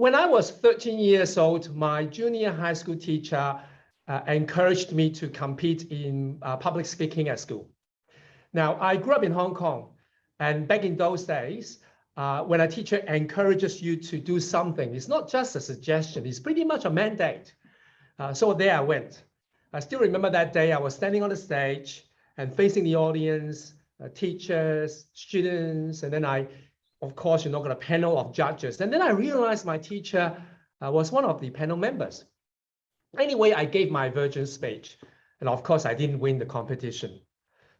when I was 13 years old, my junior high school teacher encouraged me to compete in public speaking at school. Now, I grew up in Hong Kong, and back in those days, when a teacher encourages you to do something, it's not just a suggestion, it's pretty much a mandate. So there I went. I still remember that day I was standing on the stage and facing the audience, teachers, students, and then of course, got a panel of judges. And then I realized my teacher was one of the panel members. Anyway, I gave my virgin speech, and of course, I didn't win the competition.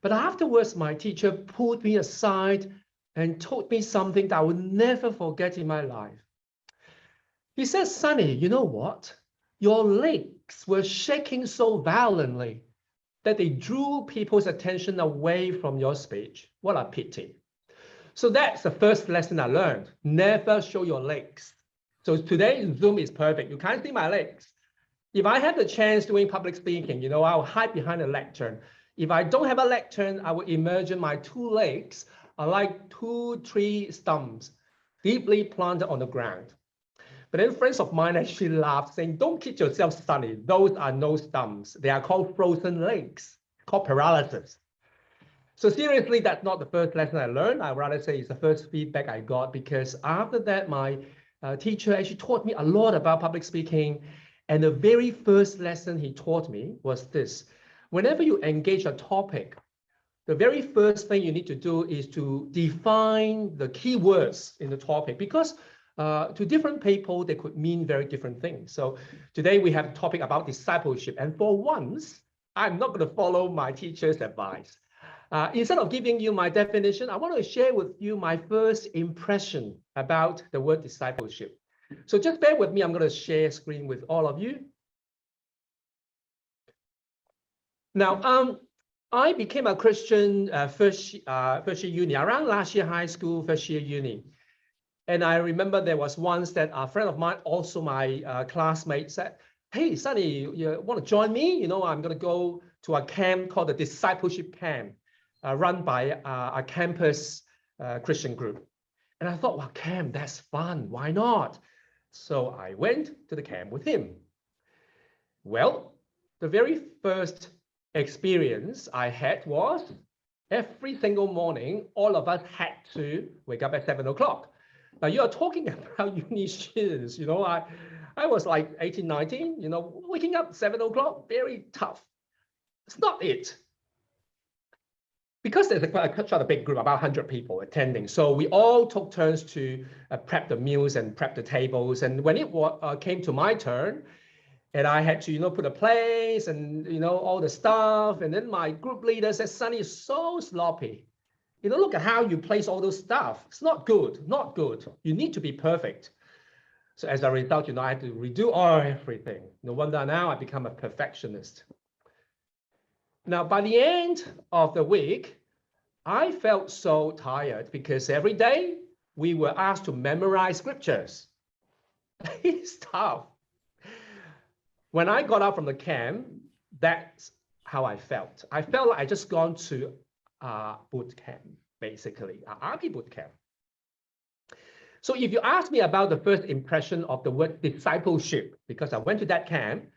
But afterwards, my teacher pulled me aside and told me something that I will never forget in my life. He said, "Sonny, you know what? Your legs were shaking so violently that they drew people's attention away from your speech. What a pity." So that's the first lesson I learned. Never show your legs. So today, Zoom is perfect. You can't see my legs. If I had the chance doing public speaking, I'll hide behind a lectern. If I don't have a lectern, I would imagine my two legs are like 2 tree stumps deeply planted on the ground. But then friends of mine actually laughed, saying, "Don't kid yourself, Sonny. Those are no stumps. They are called frozen legs, called paralysis." So seriously, that's not the first lesson I learned. I'd rather say it's the first feedback I got, because after that, my teacher actually taught me a lot about public speaking. And the very first lesson he taught me was this: whenever you engage a topic, the very first thing you need to do is to define the key words in the topic, because to different people, they could mean very different things. So today we have a topic about discipleship. And for once, I'm not going to follow my teacher's advice. Instead of giving you my definition, I want to share with you my first impression about the word discipleship. So just bear with me. I'm going to share screen with all of you. Now, I became a Christian first year uni, around last year high school, first year uni. And I remember there was once that a friend of mine, also my classmate, said, "Hey, Sonny, you want to join me? I'm going to go to a camp called the Discipleship Camp, run by a campus Christian group." And I thought, well, camp, that's fun. Why not? So I went to the camp with him. Well, the very first experience I had was every single morning, all of us had to wake up at 7 o'clock. Now, you are talking about uni students, I was like 18, 19, waking up 7 o'clock, very tough. It's not it. Because there's quite a big group, about 100 people attending. So we all took turns to prep the meals and prep the tables. And when it came to my turn, and I had to, put a place and, all the stuff. And then my group leader said, "Sonny, is so sloppy. Look at how you place all those stuff. It's not good, not good. You need to be perfect." So as a result, I had to redo everything. No wonder now I become a perfectionist. Now, by the end of the week, I felt so tired because every day we were asked to memorize scriptures. It's tough. When I got out from the camp, that's how I felt. I felt like I just gone to boot camp, basically, RP boot camp. So if you ask me about the first impression of the word discipleship, because I went to that camp,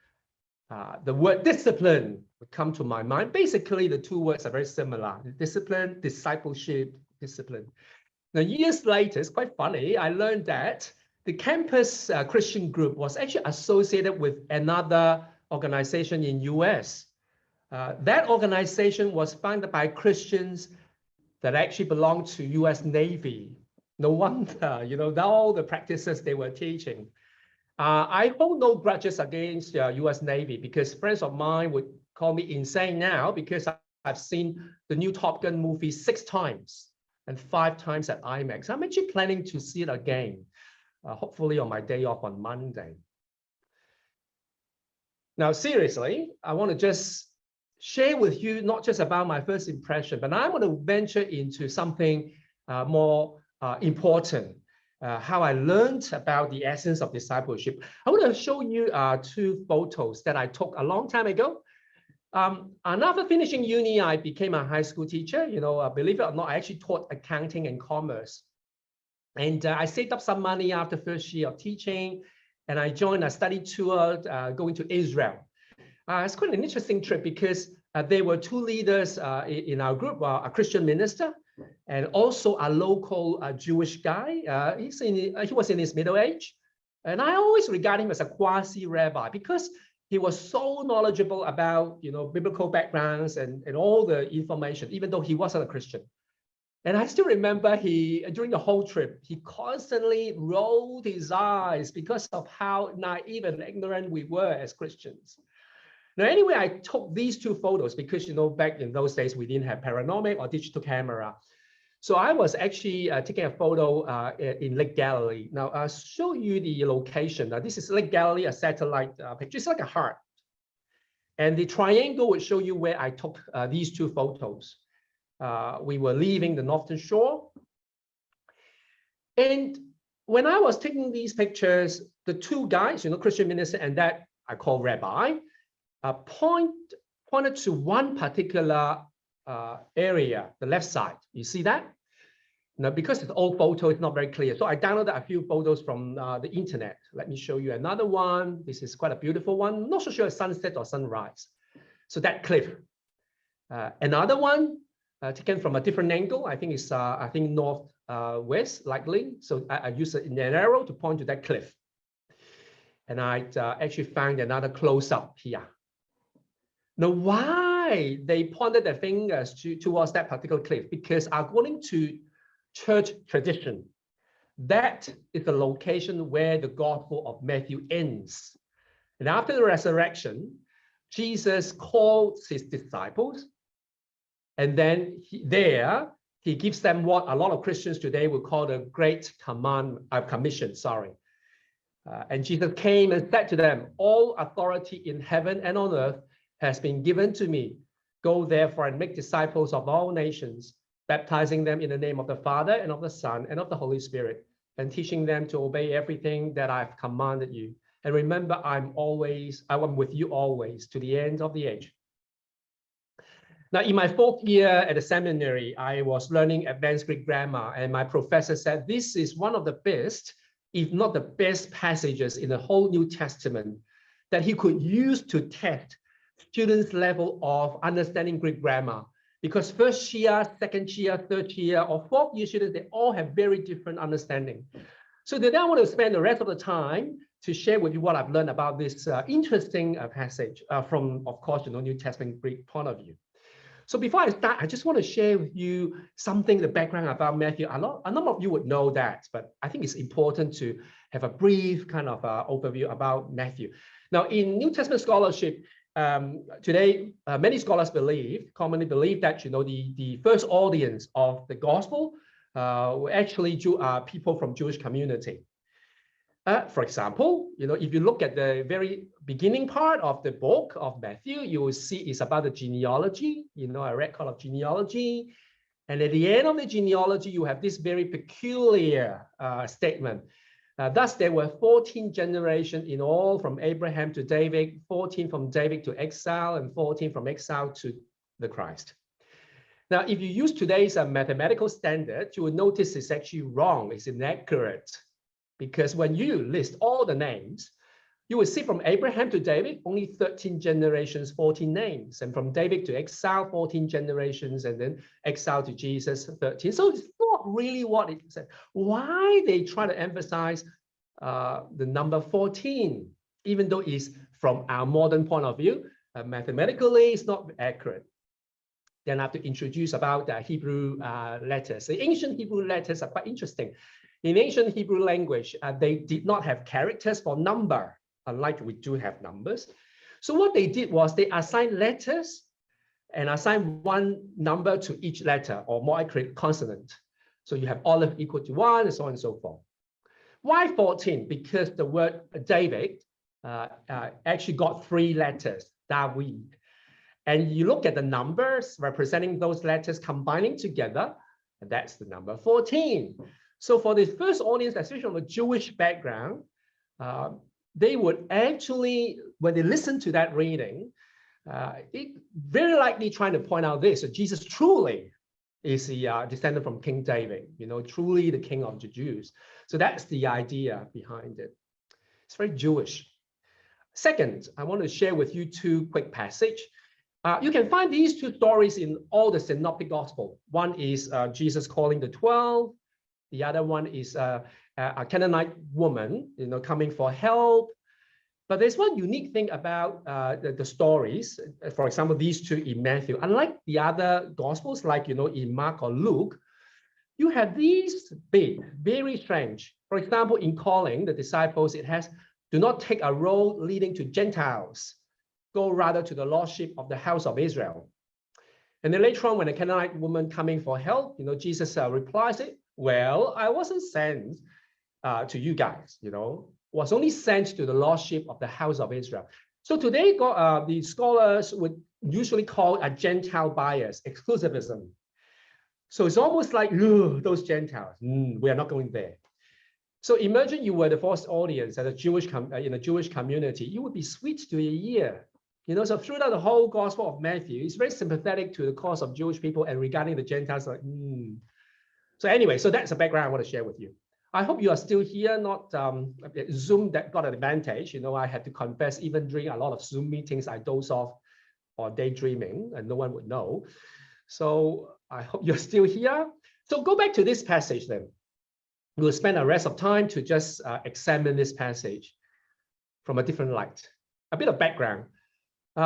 the word discipline would come to my mind. Basically, the two words are very similar. Discipline, discipleship, discipline. Now, years later, it's quite funny, I learned that the campus Christian group was actually associated with another organization in US. That organization was founded by Christians that actually belonged to US Navy. No wonder, all the practices they were teaching. I hold no grudges against US Navy, because friends of mine would call me insane now because I've seen the new Top Gun movie 6 times and 5 times at IMAX. I'm actually planning to see it again, hopefully on my day off on Monday. Now, seriously, I want to just share with you not just about my first impression, but I want to venture into something more important. How I learned about the essence of discipleship. I want to show you 2 photos that I took a long time ago. After finishing uni, I became a high school teacher. Believe it or not, I actually taught accounting and commerce. And I saved up some money after first year of teaching, and I joined a study tour going to Israel. It's quite an interesting trip because there were two leaders in our group, a Christian minister and also a local Jewish guy. He was in his middle age. And I always regard him as a quasi-rabbi because he was so knowledgeable about, biblical backgrounds and all the information, even though he wasn't a Christian. And I still remember during the whole trip, he constantly rolled his eyes because of how naive and ignorant we were as Christians. Now, anyway, I took these two photos because, back in those days, we didn't have panoramic or digital camera. So I was actually taking a photo in Lake Galilee. Now, I'll show you the location. Now, this is Lake Galilee, a satellite picture. It's like a heart. And the triangle would show you where I took these two photos. We were leaving the northern shore. And when I was taking these pictures, the two guys, Christian minister and that I call rabbi, pointed to one particular area, the left side. You see that? Now, because it's old photo, it's not very clear. So I downloaded a few photos from the internet. Let me show you another one. This is quite a beautiful one. Not so sure it's sunset or sunrise. So that cliff. Another one taken from a different angle. I think it's north west likely. So I used an arrow to point to that cliff. And I actually found another close-up here. Now, why they pointed their fingers towards that particular cliff? Because according to church tradition, that is the location where the Gospel of Matthew ends. And after the resurrection, Jesus called his disciples, and then he gives them what a lot of Christians today would call the Great Commission. And Jesus came and said to them, "All authority in heaven and on earth has been given to me. Go therefore and make disciples of all nations, baptizing them in the name of the Father and of the Son and of the Holy Spirit, and teaching them to obey everything that I've commanded you. And remember, I am with you always to the end of the age." Now, in my 4th year at the seminary, I was learning advanced Greek grammar, and my professor said this is one of the best, if not the best passages in the whole New Testament that he could use to test students' level of understanding Greek grammar. Because first year, second year, third year, or 4th year students, they all have very different understanding. So today I want to spend the rest of the time to share with you what I've learned about this interesting passage from, of course, New Testament Greek point of view. So before I start, I just want to share with you something, the background about Matthew. A number of you would know that, but I think it's important to have a brief kind of overview about Matthew. Now, in New Testament scholarship, today, many scholars commonly believe that, the first audience of the gospel were actually people from Jewish community. For example, if you look at the very beginning part of the book of Matthew, you will see it's about the genealogy, a record of genealogy. And at the end of the genealogy, you have this very peculiar statement. Thus, there were 14 generations in all from Abraham to David, 14 from David to exile, and 14 from exile to the Christ. Now, if you use today's mathematical standard, you will notice it's actually wrong. It's inaccurate. Because when you list all the names, you will see from Abraham to David, only 13 generations, 14 names. And from David to exile, 14 generations, and then exile to Jesus, 13. So it's not really what it said. Why they try to emphasize the number 14, even though it's from our modern point of view, mathematically, it's not accurate. Then I have to introduce about the Hebrew letters. The ancient Hebrew letters are quite interesting. In ancient Hebrew language, they did not have characters for number, unlike we do have numbers. So what they did was they assigned letters and assigned one number to each letter, or more accurate, consonant. So you have olive equal to 1, and so on and so forth. Why 14? Because the word David actually got 3 letters, David. And you look at the numbers representing those letters combining together, and that's the number 14. So for the first audience, especially from a Jewish background, they would actually, when they listen to that reading, very likely trying to point out this, that Jesus truly is the descendant from King David, truly the king of the Jews. So that's the idea behind it. It's very Jewish. Second, I want to share with you two quick passages. You can find these two stories in all the synoptic gospel. One is Jesus calling the 12. The other one is a Canaanite woman, coming for help. But there's one unique thing about the stories. For example, these two in Matthew, unlike the other gospels, like in Mark or Luke, you have these big, very strange. For example, in calling the disciples, it has do not take a road leading to Gentiles, go rather to the lordship of the house of Israel. And then later on, when a Canaanite woman coming for help, Jesus replies it, well, I wasn't sent to you guys, was only sent to the lordship of the house of Israel. So today, the scholars would usually call a Gentile bias, exclusivism. So it's almost like, those Gentiles, we are not going there. So imagine you were the first audience at a Jewish in a Jewish community, you would be sweet to your ear. So throughout the whole Gospel of Matthew, it's very sympathetic to the cause of Jewish people, and regarding the Gentiles, like, So anyway, so that's the background I want to share with you. I hope you are still here, not Zoom that got an advantage. I had to confess, even during a lot of Zoom meetings, I doze off or daydreaming, and no one would know. So I hope you're still here. So go back to this passage then. We'll spend the rest of time to just examine this passage from a different light. A bit of background.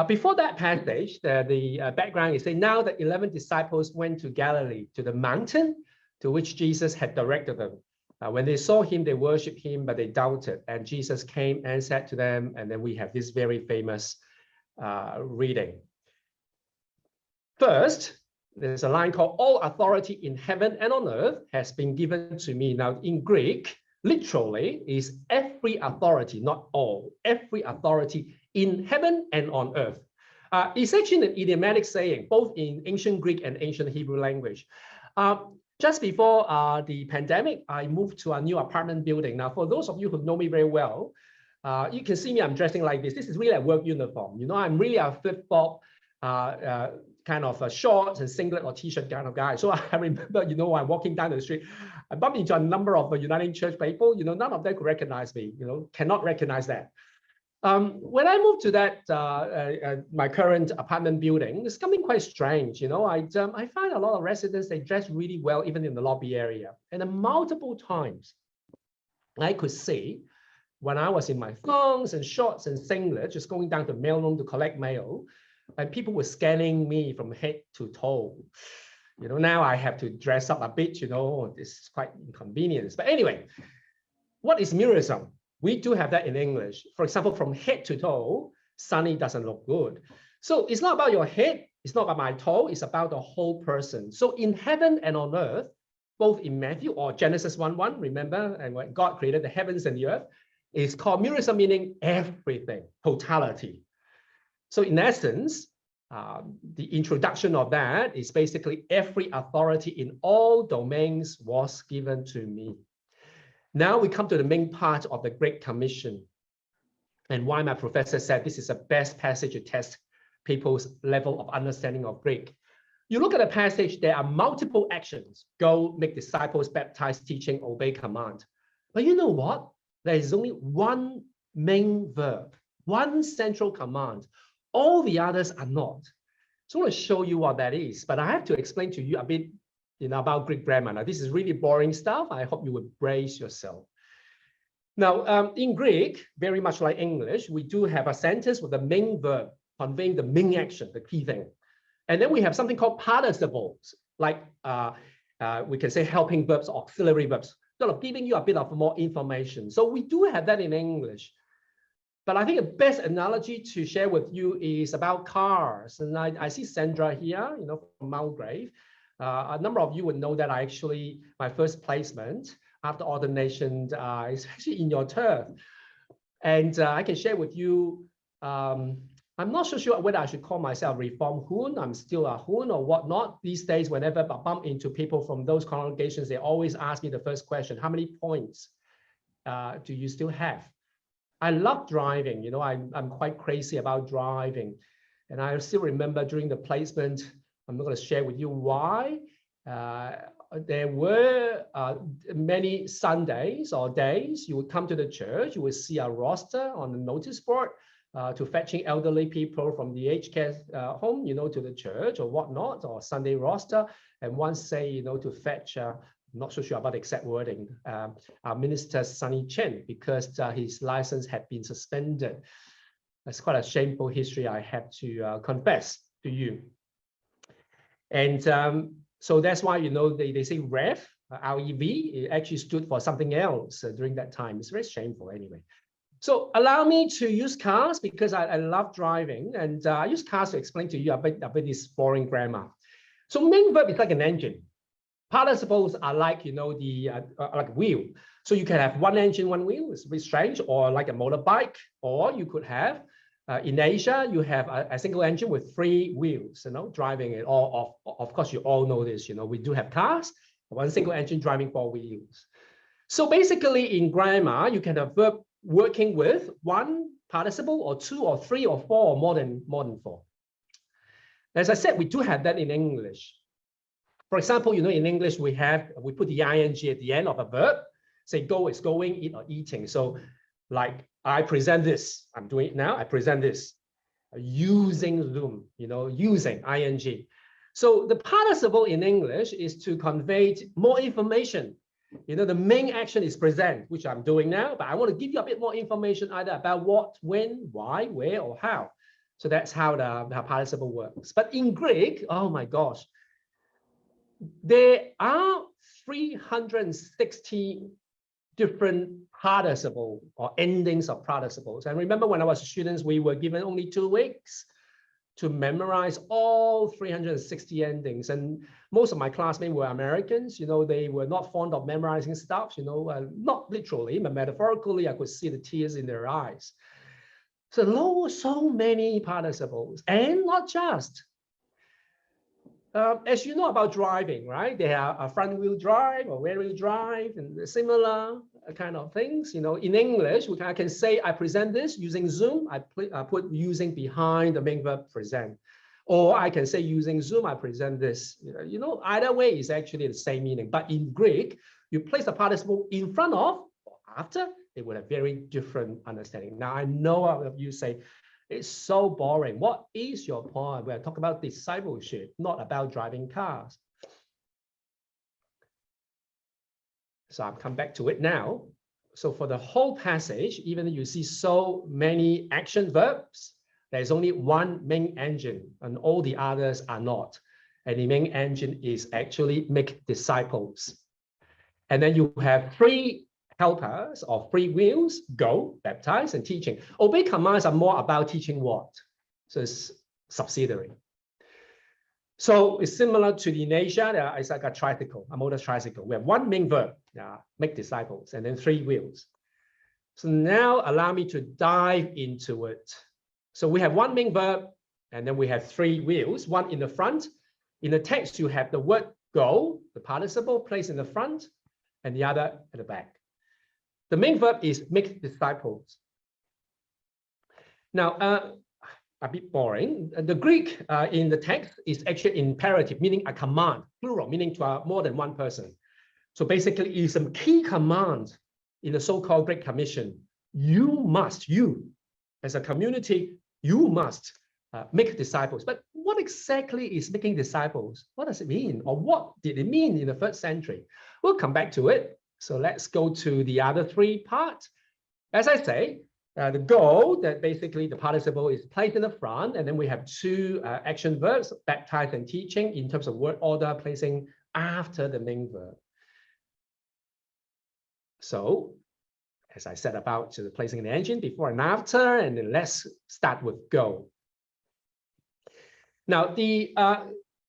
Before that passage, the background is saying, now the 11 disciples went to Galilee, to the mountain to which Jesus had directed them. When they saw him, they worshiped him, but they doubted. And Jesus came and said to them, and then we have this very famous reading. First, there's a line called, all authority in heaven and on earth has been given to me. Now, in Greek, literally is every authority, not all, every authority in heaven and on earth. It's actually an idiomatic saying, both in ancient Greek and ancient Hebrew language. Just before the pandemic, I moved to a new apartment building. Now, for those of you who know me very well, you can see me, I'm dressing like this. This is really a work uniform. I'm really a flip-flop, kind of shorts and singlet or t-shirt kind of guy. So I remember, I'm walking down the street, I bumped into a number of Uniting Church people, none of them could recognize me, cannot recognize that. When I moved to that, my current apartment building, it's something quite strange. I find a lot of residents, they dress really well, even in the lobby area. And then multiple times, I could see when I was in my thongs and shorts and singlet, just going down to the mail room to collect mail, and people were scanning me from head to toe. Now I have to dress up a bit, this is quite inconvenient. But anyway, what is mirrorism? We do have that in English. For example, from head to toe, Sunny doesn't look good. So it's not about your head, it's not about my toe, it's about the whole person. So in heaven and on earth, both in Matthew or Genesis 1:1, remember, and when God created the heavens and the earth, it's called mirrorism, meaning everything, totality. So in essence, the introduction of that is basically every authority in all domains was given to me. Now we come to the main part of the Great Commission, and why my professor said this is the best passage to test people's level of understanding of Greek. You look at the passage, there are multiple actions. Go, make disciples, baptize, teaching, obey, command. But you know what? There is only one main verb, one central command. All the others are not. So I want to show you what that is, but I have to explain to you a bit about Greek grammar. Now, this is really boring stuff. I hope you would brace yourself. Now, in Greek, very much like English, we do have a sentence with the main verb conveying the main action, the key thing. And then we have something called participles, like we can say helping verbs, auxiliary verbs, sort of giving you a bit of more information. So we do have that in English. But I think the best analogy to share with you is about cars. And I see Sandra here, from Mulgrave. A number of you would know that my first placement after ordination is actually in your turf. And I can share with you, I'm not so sure whether I should call myself a Reformed Hoon. I'm still a Hoon or whatnot. These days, whenever I bump into people from those congregations, they always ask me the first question, how many points do you still have? I love driving. I'm quite crazy about driving. And I still remember during the placement, I'm not going to share with you why. there were many Sundays or days you would come to the church, you would see a roster on the notice board to fetching elderly people from the aged care home, to the church or whatnot, or Sunday roster. And one say, to fetch, not so sure about the exact wording, our minister, Sonny Chen, because his license had been suspended. That's quite a shameful history, I have to confess to you. And so that's why, they say REV, R-E-V, it actually stood for something else during that time. It's very shameful anyway. So allow me to use cars because I love driving, and I use cars to explain to you a bit this boring grammar. So main verb is like an engine. Participles are like, like a wheel. So you can have one engine, one wheel. It's a bit strange, or like a motorbike, or you could have, in Asia, you have a single engine with 3 wheels, driving it. Or of course, you all know this, we do have cars, one single engine driving 4 wheels. So basically in grammar, you can have verb working with 1 participle or 2 or 3 or 4 or more than 4. As I said, we do have that in English. For example, in English, we put the ing at the end of a verb. Say go is going, eat or eating. So like I present this, I'm doing it now. I present this using Zoom, using ing. So the participle in English is to convey more information. The main action is present, which I'm doing now, but I want to give you a bit more information either about what, when, why, where, or how. So that's how the participle works. But in Greek, oh my gosh, there are 360 different participle or endings of participles. And remember when I was students, we were given only 2 weeks to memorize all 360 endings. And most of my classmates were Americans. They were not fond of memorizing stuff, not literally, but metaphorically, I could see the tears in their eyes. So many participles, and not just. As you know about driving, right? They are a front wheel drive or rear wheel drive and similar kind of things. In English, I can say I present this using Zoom. I put using behind the main verb present. Or I can say using Zoom, I present this. Either way is actually the same meaning. But in Greek, you place the participle in front of or after, it would have very different understanding. Now, I know a lot of you say, it's so boring. What is your point? We're talking about discipleship, not about driving cars. So I'll come back to it now. So for the whole passage, even though you see so many action verbs, there's only one main engine and all the others are not. And the main engine is actually make disciples. And then you have 3 helpers or 3 wheels: go, baptize, and teaching. Obey commands are more about teaching what? So it's subsidiary. So it's similar to the in Asia, it's like a tricycle, a motor tricycle. We have 1 main verb, make disciples, and then 3 wheels. So now allow me to dive into it. So we have 1 main verb, and then we have 3 wheels, 1 in the front. In the text, you have the word go, the participle placed in the front, and the other at the back. The main verb is make disciples. Now, a bit boring. The Greek in the text is actually imperative, meaning a command, plural, meaning to more than 1 person. So basically, it's some key commands in the so-called Great Commission. You as a community, you must make disciples. But what exactly is making disciples? What does it mean? Or what did it mean in the 1st century? We'll come back to it. So let's go to the other 3 parts. As I say, the goal that basically the participle is placed in the front, and then we have 2 action verbs, baptize and teaching, in terms of word order, placing after the main verb. So, as I said about placing the engine before and after, and then let's start with go. Now, the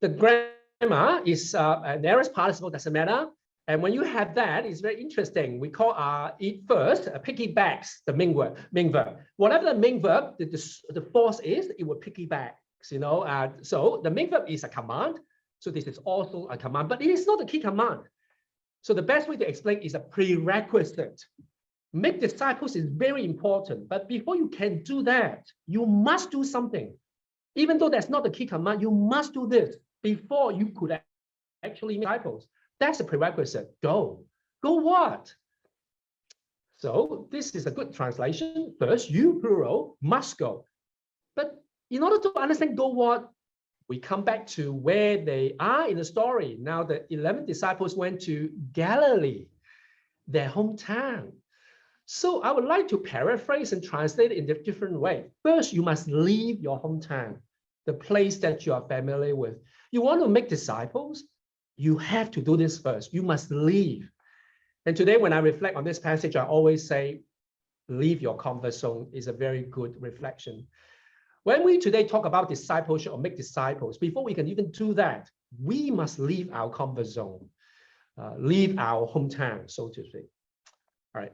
grammar is an aorist participle, doesn't matter. And when you have that, it's very interesting. We call it first piggybacks the main verb. Whatever the main verb, the force is, it will piggyback. So the main verb is a command. So this is also a command, but it is not a key command. So the best way to explain is a prerequisite. Make disciples is very important, but before you can do that, you must do something. Even though that's not the key command, you must do this before you could actually make disciples. That's a prerequisite. Go. Go what? So this is a good translation. First, you, plural, must go. But in order to understand go what, we come back to where they are in the story. Now the 11 disciples went to Galilee, their hometown. So I would like to paraphrase and translate it in a different way. First, you must leave your hometown, the place that you are familiar with. You want to make disciples, you have to do this first. You must leave. And today, when I reflect on this passage, I always say, leave your comfort zone is a very good reflection. When we today talk about discipleship or make disciples, before we can even do that, we must leave our comfort zone, leave our hometown, so to speak. All right.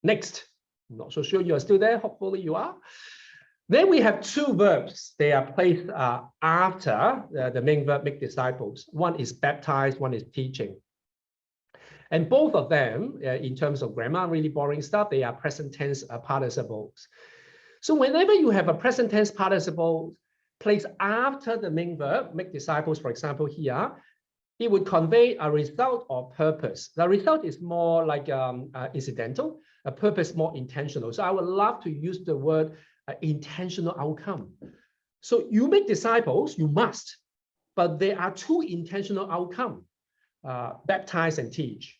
Next, I'm not so sure you are still there. Hopefully you are. Then we have two verbs. They are placed after the main verb, make disciples. One is baptize, one is teaching. And both of them, in terms of grammar, really boring stuff, they are present tense participles. So whenever you have a present tense participle placed after the main verb, make disciples, for example, here, it would convey a result or purpose. The result is more like incidental, a purpose more intentional. So I would love to use the word intentional outcome. So you make disciples, you must, but there are two intentional outcomes, baptize and teach.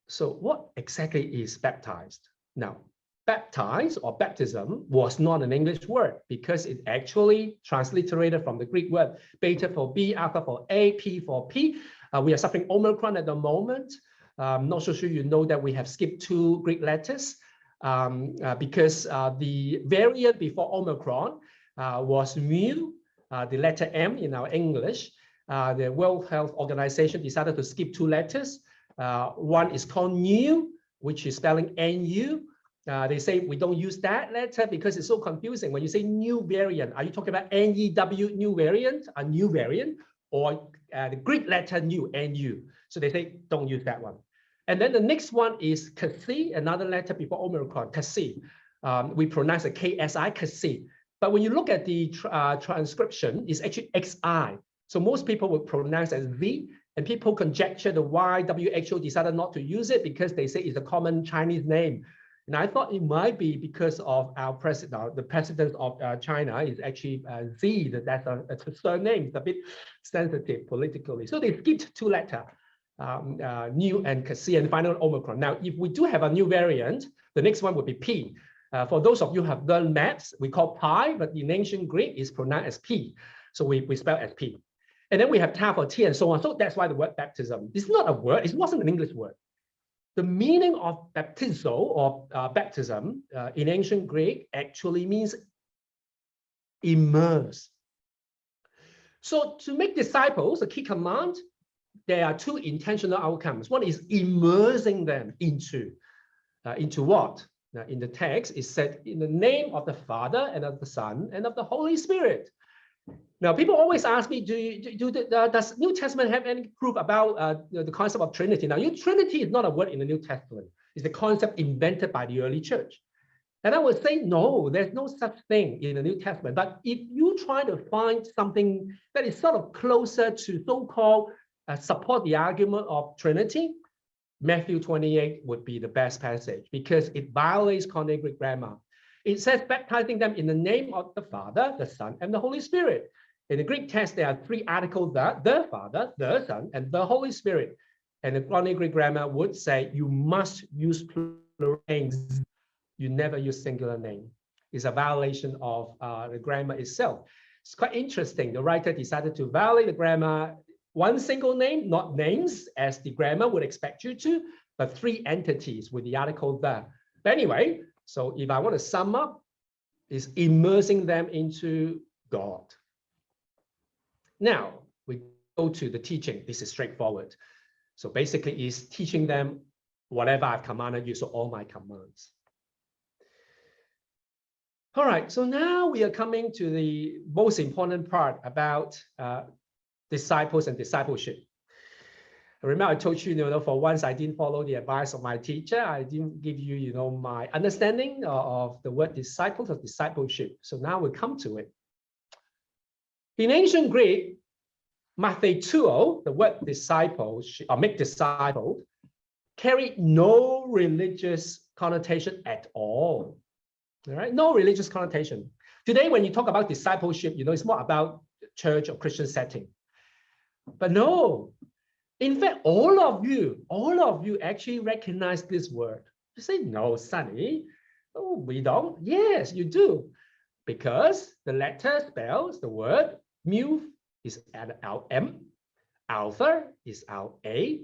So what exactly is baptized? Now, baptize or baptism was not an English word because it actually transliterated from the Greek word beta for B, alpha for A, P for P. We are suffering Omicron at the moment. I'm not so sure you know that we have skipped 2 Greek letters because the variant before Omicron was mu, the letter M in our English. The World Health Organization decided to skip 2 letters. One is called nu, which is spelling NU. They say we don't use that letter because it's so confusing. When you say new variant, are you talking about NEW, new variant, a new variant, or the Greek letter new, NU? So they say don't use that one. And then the next one is Kasi, another letter before Omicron, Kasi. We pronounce it KSI, Kasi. But when you look at the transcription, it's actually XI. So most people would pronounce as V, and people conjecture the why WHO decided not to use it because they say it's a common Chinese name. And I thought it might be because of our president, the president of China is actually Z, that's a surname. It's a bit sensitive politically. So they skipped 2 letters, new and Kasi, and final Omicron. Now, if we do have a new variant, the next one would be P. For those of you who have learned maths, we call pi, but in ancient Greek is pronounced as P. So we spell as P. And then we have ta for T and so on. So that's why the word baptism is not a word. It wasn't an English word. The meaning of baptizo or baptism in ancient Greek actually means immerse. So to make disciples, a key command, there are 2 intentional outcomes. One is immersing them into what? Now, in the text, it said, in the name of the Father and of the Son and of the Holy Spirit. Now, people always ask me, does New Testament have any proof about the concept of Trinity? Now, Trinity is not a word in the New Testament. It's a concept invented by the early church. And I would say, no, there's no such thing in the New Testament. But if you try to find something that is sort of closer to so-called support the argument of Trinity, Matthew 28 would be the best passage because it violates Koine Greek grammar. It says baptizing them in the name of the Father, the Son, and the Holy Spirit. In the Greek text, there are 3 articles, the Father, the Son, and the Holy Spirit. And the Koine Greek grammar would say you must use plural names. You never use singular name. It's a violation of the grammar itself. It's quite interesting. The writer decided to violate the grammar, 1 single name, not names, as the grammar would expect you to, but 3 entities with the article the. But anyway, so if I want to sum up, is immersing them into God. Now, we go to the teaching. This is straightforward. So basically, it's teaching them whatever I've commanded you, so all my commands. All right, so now we are coming to the most important part about disciples and discipleship. Remember, I told you, for once I didn't follow the advice of my teacher. I didn't give you, my understanding of the word disciples or discipleship. So now we come to it. In ancient Greek, Mathetuo, the word disciples or make disciples, carry no religious connotation at all. All right, no religious connotation. Today, when you talk about discipleship, it's more about church or Christian setting. But no, in fact, all of you actually recognize this word. You say, no, Sonny, oh, we don't. Yes, you do. Because the letter spells the word mu is our M, alpha is our A,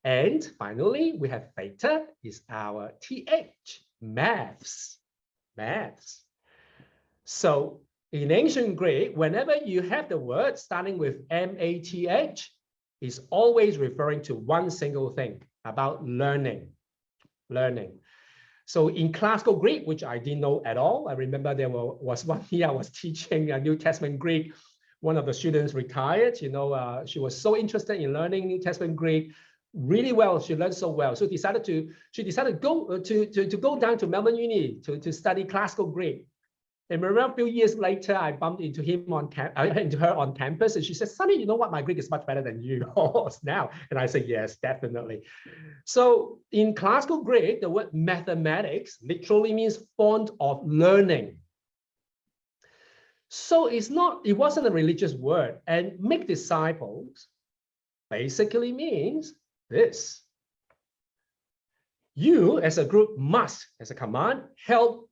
and finally we have theta is our TH, maths. So in ancient Greek, whenever you have the word starting with MATH, it's always referring to one single thing about learning. So in classical Greek, which I didn't know at all, I remember there was one year I was teaching a New Testament Greek. One of the students retired. She was so interested in learning New Testament Greek really well. She learned so well. So she decided to go down to Melbourne Uni to study classical Greek. And remember, a few years later, I bumped into her on campus, and she said, "Sonny, you know what? My Greek is much better than yours now." And I said, "Yes, definitely." So in classical Greek, the word mathematics literally means font of learning. So it wasn't a religious word. And make disciples basically means this. You as a group must, as a command, help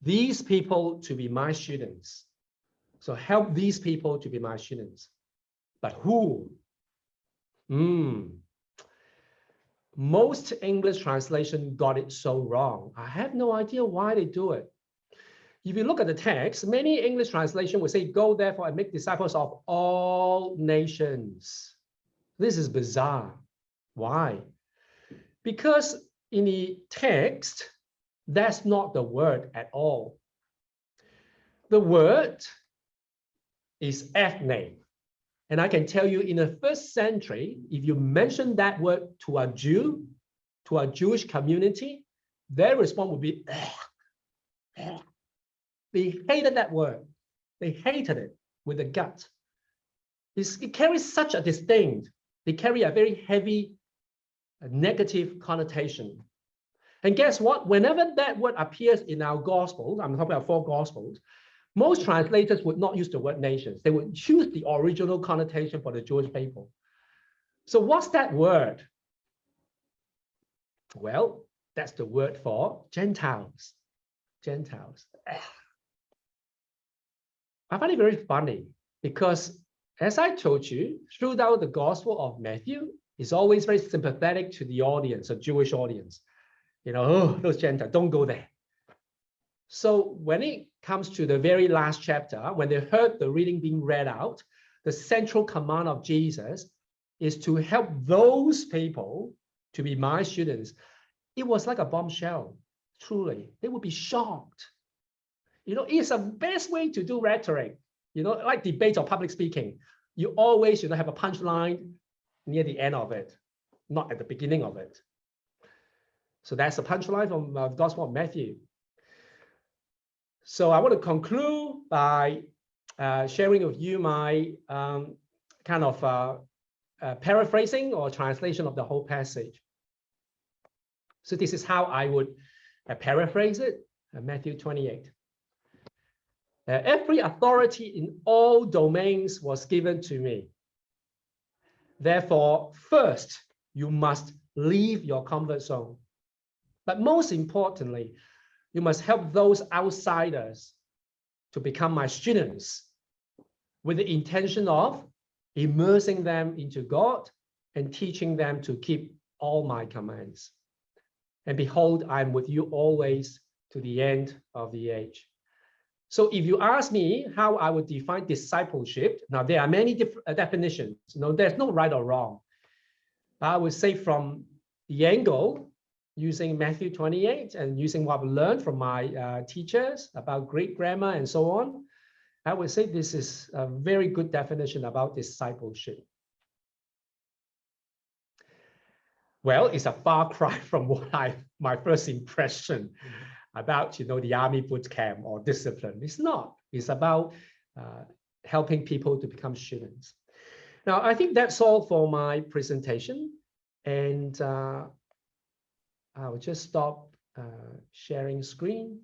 these people to be my students. So help these people to be my students. But who? Most English translation got it so wrong. I have no idea why they do it. If you look at the text, many English translation will say, "Go therefore and make disciples of all nations." This is bizarre. Why? Because in the text, that's not the word at all. The word is ethne. And I can tell you in the first century, if you mention that word to a Jew, to a Jewish community, their response would be, ugh. They hated that word. They hated it with the gut. It carries such a distinct, they carry a very heavy negative connotation. And guess what? Whenever that word appears in our Gospels, I'm talking about 4 Gospels, most translators would not use the word nations. They would choose the original connotation for the Jewish people. So what's that word? Well, that's the word for Gentiles. Gentiles. I find it very funny because, as I told you, throughout the Gospel of Matthew, it's always very sympathetic to the audience, a Jewish audience. Oh, those Gentiles, don't go there. So when it comes to the very last chapter, when they heard the reading being read out, the central command of Jesus is to help those people to be my students. It was like a bombshell, truly. They would be shocked. It's the best way to do rhetoric, like debate or public speaking. You always have a punchline near the end of it, not at the beginning of it. So that's the punchline from the Gospel of Matthew. So I want to conclude by sharing with you my kind of paraphrasing or translation of the whole passage. So this is how I would paraphrase it, Matthew 28. Every authority in all domains was given to me. Therefore, first, you must leave your comfort zone. But most importantly, you must help those outsiders to become my students with the intention of immersing them into God and teaching them to keep all my commands. And behold, I am with you always to the end of the age. So if you ask me how I would define discipleship, now there are many different definitions. There's no right or wrong. I would say from the angle using Matthew 28 and using what I've learned from my teachers about Greek grammar and so on, I would say this is a very good definition about discipleship. Well, it's a far cry from what my first impression about the army boot camp or discipline. It's not. It's about helping people to become students. Now, I think that's all for my presentation. And I'll just stop sharing screen.